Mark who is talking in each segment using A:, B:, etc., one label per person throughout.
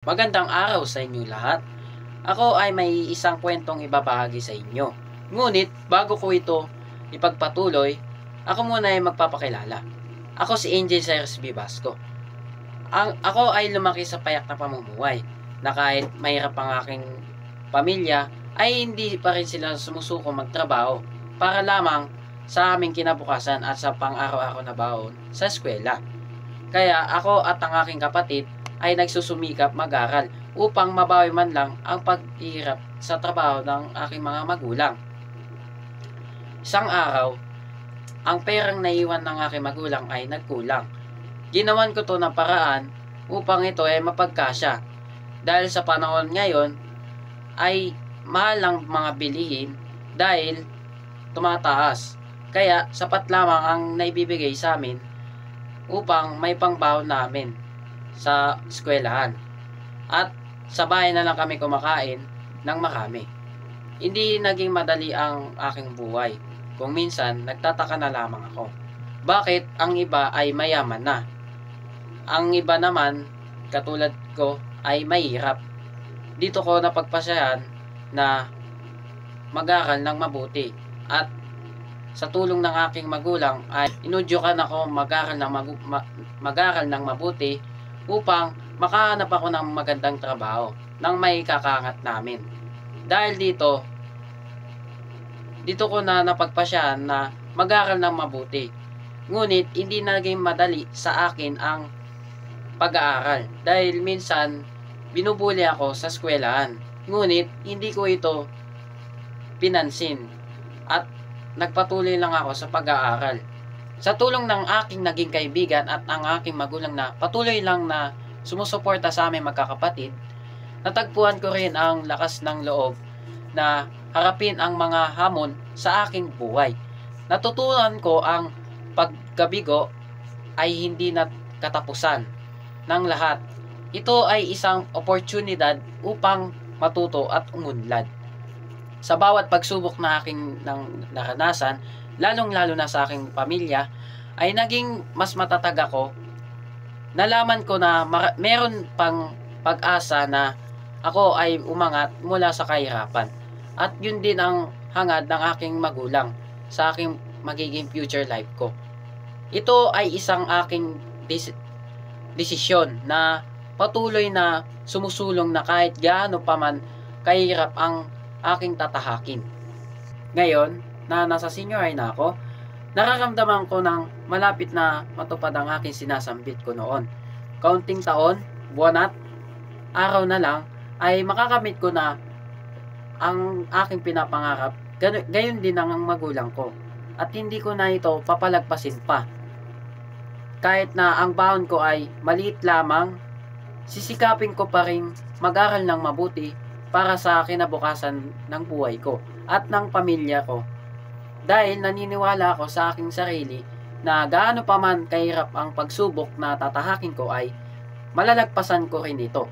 A: Magandang araw sa inyo lahat. Ako ay may isang kwentong ibabahagi sa inyo. Ngunit bago ko ito ipagpatuloy, ako muna ay magpapakilala. Ako si Angel Cyrus B. Basco. Ako ay lumaki sa payak na pamumuhay na kahit mahirap ang aking pamilya ay hindi pa rin sila sumusuko magtrabaho para lamang sa aming kinabukasan at sa pang-araw-araw na baon sa eskwela. Kaya ako at ang aking kapatid ay nagsusumikap mag-aral upang mabawi man lang ang paghihirap sa trabaho ng aking mga magulang. Isang araw, ang perang naiwan ng aking magulang ay nagkulang. Ginawan ko to ng paraan upang ito ay mapagkasya. Dahil sa panahon ngayon ay mahal ang mga bilihin dahil tumataas. Kaya sapat lamang ang naibibigay sa amin upang may pangbaon namin sa eskwelahan. At sa bahay na lang kami kumakain ng marami. Hindi naging madali ang aking buhay. Kung minsan, nagtataka na lamang ako. Bakit ang iba ay mayaman na? Ang iba naman, katulad ko, ay mahirap. Dito ko napagpasyahan na mag-aral ng mabuti. At sa tulong ng aking magulang ay inudyukan ako mag-aral ng mabuti upang makahanap ako ng magandang trabaho nang may kakangat namin. Dahil dito ko na napagpasyahan na mag-aral ng mabuti. Ngunit hindi naging madali sa akin ang pag-aaral dahil minsan binubuli ako sa eskwelahan. Ngunit hindi ko ito pinansin at nagpatuloy lang ako sa pag-aaral. Sa tulong ng aking naging kaibigan at ang aking magulang na patuloy lang na sumusuporta sa aming magkakapatid, natagpuan ko rin ang lakas ng loob na harapin ang mga hamon sa aking buhay. Natutunan ko ang pagkabigo ay hindi na katapusan ng lahat. Ito ay isang oportunidad upang matuto at umunlad. Sa bawat pagsubok na aking naranasan, lalong-lalo na sa aking pamilya, ay naging mas matatag ako. Nalaman ko na meron pang pag-asa na ako ay umangat mula sa kahirapan. At yun din ang hangad ng aking magulang sa aking magiging future life ko. Ito ay isang aking desisyon na patuloy na sumusulong na kahit gaano pa man kahirap ang aking tatahakin. Ngayon, na nasa senior high na ako, nararamdaman ko ng malapit na matupad ang aking sinasambit ko noon. Kaunting taon, buwan at araw na lang ay makakamit ko na ang aking pinapangarap. Gayon din ang magulang ko. At hindi ko na ito papalagpasin pa. Kahit na ang baon ko ay maliit lamang, sisikapin ko pa rin mag-aral ng mabuti para sa kinabukasan ng buhay ko at ng pamilya ko. Dahil naniniwala ako sa aking sarili na gaano pa man kahirap ang pagsubok na tatahakin ko ay malalagpasan ko rin ito.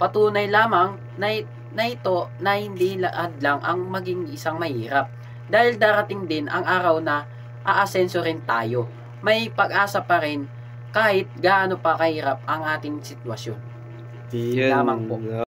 A: Patunay lamang na ito na hindi lahat lang ang maging isang mahirap. Dahil darating din ang araw na aasenso rin tayo. May pag-asa pa rin kahit gaano pa kahirap ang ating sitwasyon. Lamang po.